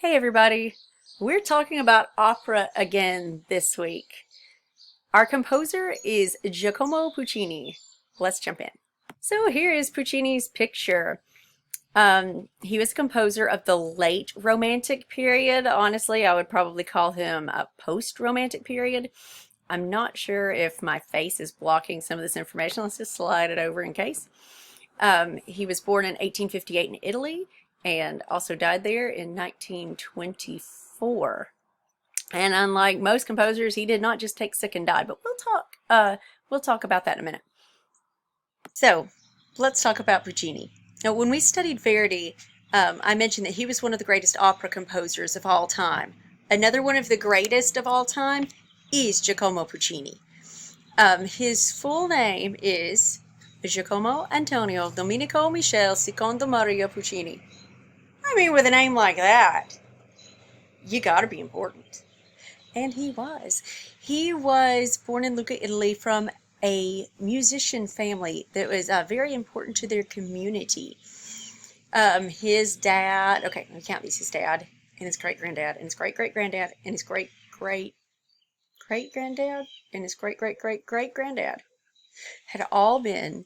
Hey everybody, we're talking about opera again this week. Our composer is Giacomo Puccini. Let's jump in. So here is Puccini's picture. He was a composer of the late Romantic period. Honestly, I would probably call him a post-Romantic period. I'm not sure if my face is blocking some of this information. Let's just slide it over in case. He was born in 1858 in Italy and also died there in 1924. And unlike most composers, he did not just take sick and die, but we'll talk about that in a minute. So let's talk about Puccini. Now, when we studied Verdi, I mentioned that he was one of the greatest opera composers of all time. Another one of the greatest of all time is Giacomo Puccini. His full name is Giacomo Antonio Domenico Michele Secondo Maria Puccini. I mean, with a name like that, you gotta be important. And he was. He was born in Lucca, Italy, from a musician family that was very important to their community. His dad, okay, let me count these, his dad, and his great-granddad, and his great-great-granddad, and his great-great-great-granddad, and his great-great-great-great-granddad had all been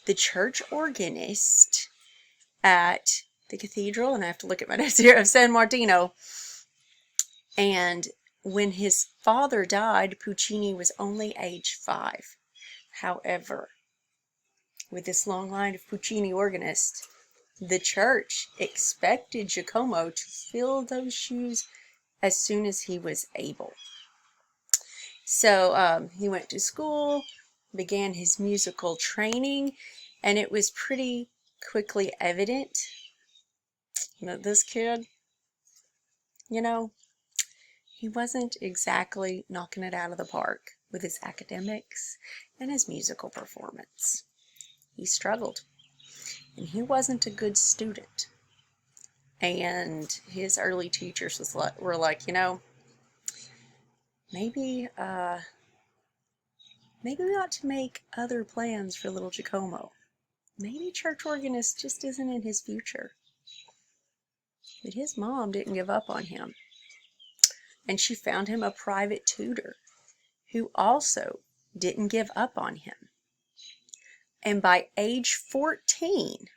the church organist at the cathedral, and I have to look at my notes here, of San Martino. And when his father died, Puccini was only age 5. However, with this long line of Puccini organists, the church expected Giacomo to fill those shoes as soon as he was able. So he went to school, began his musical training, and it was pretty quickly evident that this kid, he wasn't exactly knocking it out of the park with his academics and his musical performance. He struggled, and he wasn't a good student. And his early teachers were like, maybe we ought to make other plans for little Giacomo. Maybe church organist just isn't in his future. But his mom didn't give up on him. And she found him a private tutor who also didn't give up on him. And by age 14,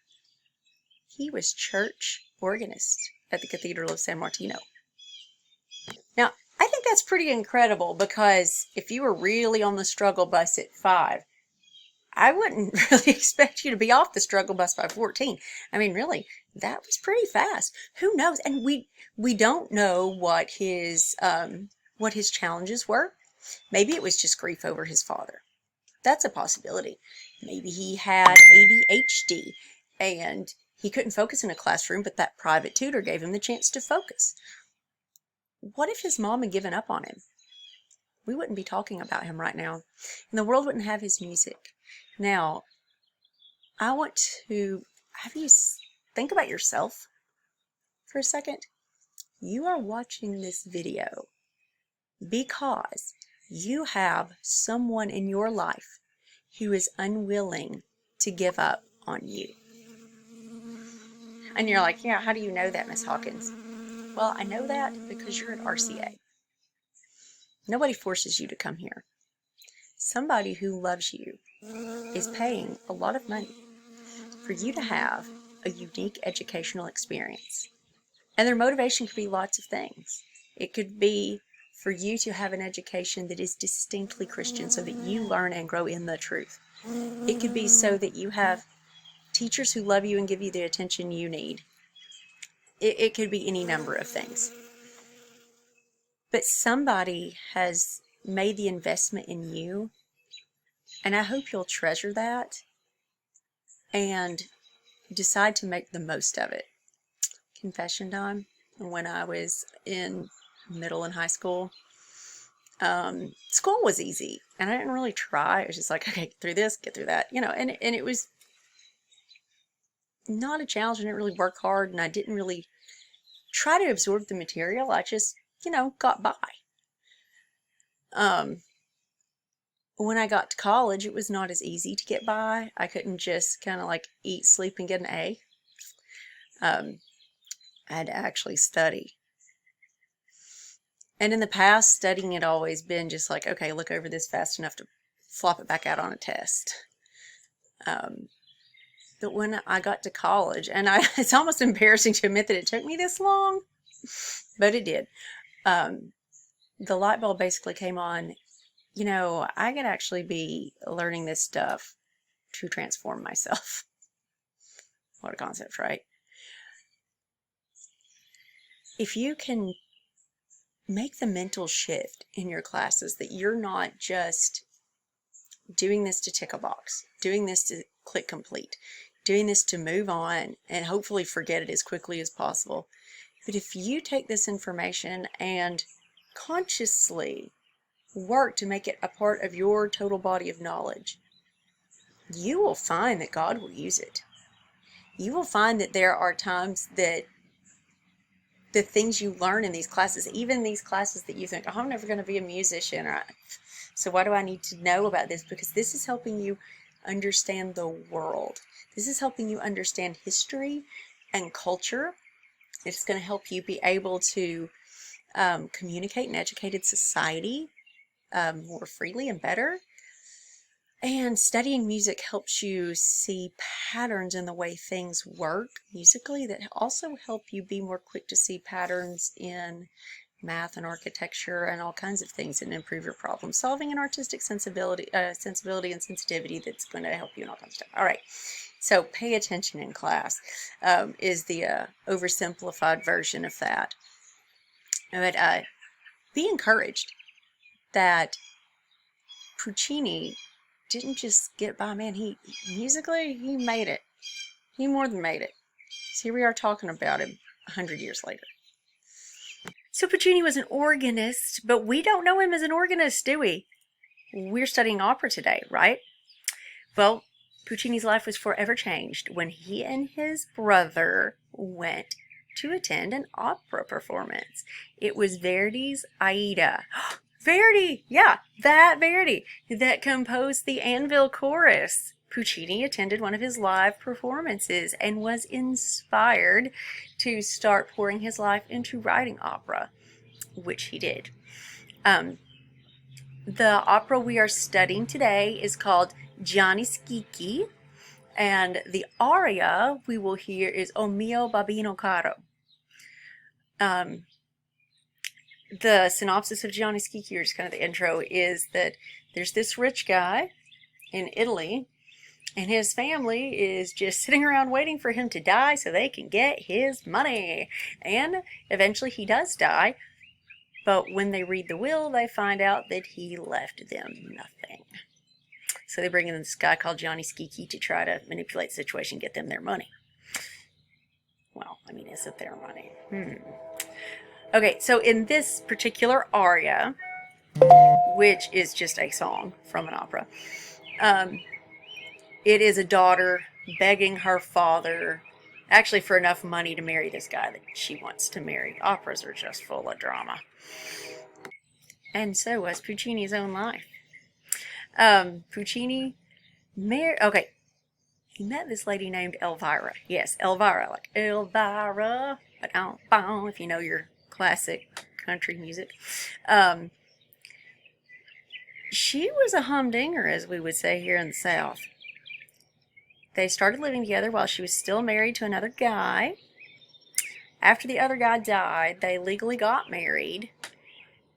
he was church organist at the Cathedral of San Martino. Now, I think that's pretty incredible, because if you were really on the struggle bus at 5, I wouldn't really expect you to be off the struggle bus by 14. I mean, really, that was pretty fast. Who knows? And we don't know what his challenges were. Maybe it was just grief over his father. That's a possibility. Maybe he had ADHD and he couldn't focus in a classroom, but that private tutor gave him the chance to focus. What if his mom had given up on him? We wouldn't be talking about him right now, and the world wouldn't have his music. Now, I want to have you think about yourself for a second. You are watching this video because you have someone in your life who is unwilling to give up on you. And you're like, yeah, how do you know that, Miss Hawkins? Well, I know that because you're at RCA. Nobody forces you to come here. Somebody who loves you is paying a lot of money for you to have a unique educational experience. And their motivation could be lots of things. It could be for you to have an education that is distinctly Christian so that you learn and grow in the truth. It could be so that you have teachers who love you and give you the attention you need. It could be any number of things. But somebody has made the investment in you, and I hope you'll treasure that and decide to make the most of it. Confession time. When I was in middle and high school, school was easy, and I didn't really try. It was just like, okay, get through this, get through that, and it was not a challenge. I didn't really work hard, and I didn't really try to absorb the material. I just, got by. When I got to college, it was not as easy to get by. I couldn't just kind of like eat, sleep, and get an A. I had to actually study. And in the past, studying had always been just like, okay, look over this fast enough to flop it back out on a test. But when I got to college, and it's almost embarrassing to admit that it took me this long, but it did. The light bulb basically came on. I could actually be learning this stuff to transform myself. What a concept, right? If you can make the mental shift in your classes that you're not just doing this to tick a box, doing this to click complete, doing this to move on and hopefully forget it as quickly as possible. But if you take this information and consciously work to make it a part of your total body of knowledge, you will find that God will use it. You will find that there are times that the things you learn in these classes, even these classes that you think, oh, I'm never going to be a musician, or so why do I need to know about this? Because this is helping you understand the world. This is helping you understand history and culture. It's going to help you be able to communicate in an educated society more freely and better. And studying music helps you see patterns in the way things work musically that also help you be more quick to see patterns in math and architecture and all kinds of things, and improve your problem solving and artistic sensibility and sensitivity that's going to help you in all kinds of stuff. All right, so pay attention in class is the oversimplified version of that. But be encouraged that Puccini didn't just get by, man. He musically, he made it. He more than made it. So here we are talking about him 100 years later. So Puccini was an organist, but we don't know him as an organist, do we? We're studying opera today, right? Well, Puccini's life was forever changed when he and his brother went to attend an opera performance. It was Verdi's Aida. Verdi! Yeah, that Verdi that composed the Anvil Chorus. Puccini attended one of his live performances and was inspired to start pouring his life into writing opera, which he did. The opera we are studying today is called Gianni Schicchi, and the aria we will hear is O mio babbino caro. The synopsis of Gianni Schicchi, or just kind of the intro, is that there's this rich guy in Italy, and his family is just sitting around waiting for him to die so they can get his money. And eventually he does die, but when they read the will, they find out that he left them nothing. So they bring in this guy called Gianni Schicchi to try to manipulate the situation and get them their money. Well, I mean, is it their money? Okay, so in this particular aria, which is just a song from an opera, it is a daughter begging her father, actually for enough money to marry this guy that she wants to marry. Operas are just full of drama. And so was Puccini's own life. Puccini he met this lady named Elvira. Yes, Elvira, like Elvira, if you know your classic country music. She was a humdinger, as we would say here in the South. They started living together while she was still married to another guy. After the other guy died, they legally got married,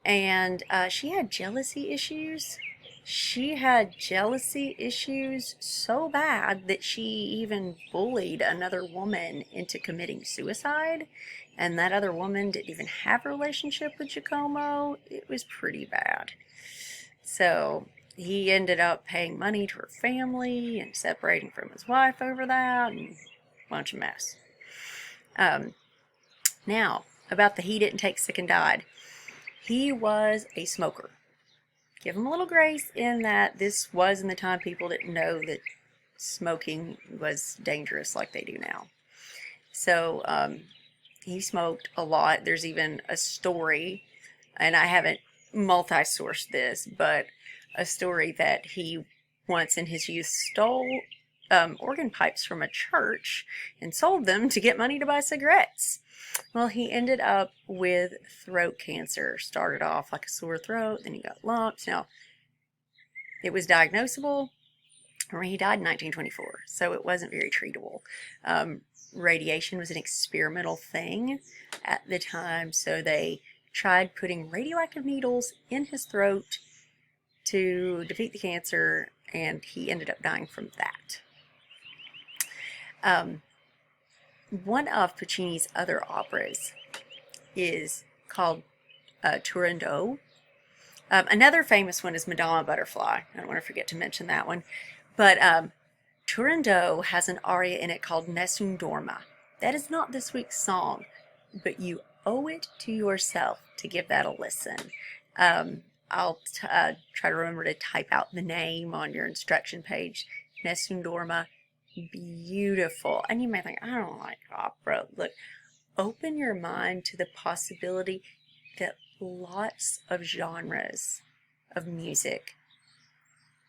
and she had jealousy issues. She had jealousy issues so bad that she even bullied another woman into committing suicide, and that other woman didn't even have a relationship with Giacomo. It was pretty bad. So he ended up paying money to her family and separating from his wife over that, and a bunch of mess. Now, about the he didn't take sick and died. He was a smoker. Give him a little grace in that this was in the time people didn't know that smoking was dangerous like they do now. So he smoked a lot. There's even a story, and I haven't multi-sourced this, but a story that he once in his youth stole organ pipes from a church and sold them to get money to buy cigarettes. Well, he ended up with throat cancer. Started off like a sore throat, then he got lumps. Now, it was diagnosable, or he died in 1924, so it wasn't very treatable. Radiation was an experimental thing at the time, so they tried putting radioactive needles in his throat to defeat the cancer, and he ended up dying from that. One of Puccini's other operas is called Turandot. Another famous one is Madama Butterfly. I don't want to forget to mention that one. But Turandot has an aria in it called Nessun Dorma. That is not this week's song, but you owe it to yourself to give that a listen. I'll try to remember to type out the name on your instruction page. Nessun Dorma. Beautiful. And you may think, I don't like opera. Look, open your mind to the possibility that lots of genres of music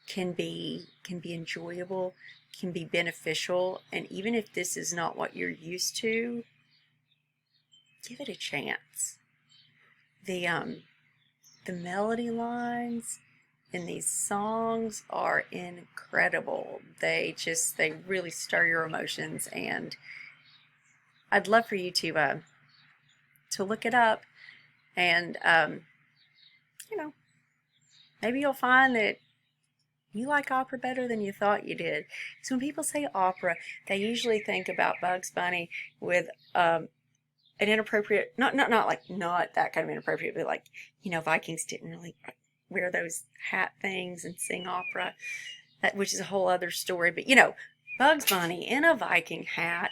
can be enjoyable, can be beneficial, and even if this is not what you're used to, give it a chance. The melody lines in these songs are incredible. They really stir your emotions, and I'd love for you to look it up, and maybe you'll find that you like opera better than you thought you did. So when people say opera, they usually think about Bugs Bunny with an inappropriate, not that kind of inappropriate, but like, Vikings didn't really wear those hat things and sing opera, which is a whole other story. But Bugs Bunny in a Viking hat,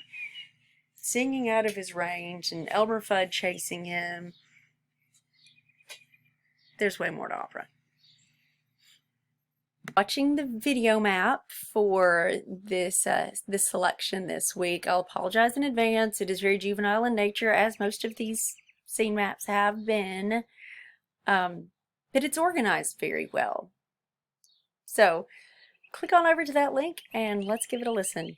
singing out of his range, and Elmer Fudd chasing him. There's way more to opera. Watching the video map for this selection this week. I'll apologize in advance. It is very juvenile in nature, as most of these scene maps have been, but it's organized very well. So click on over to that link and let's give it a listen.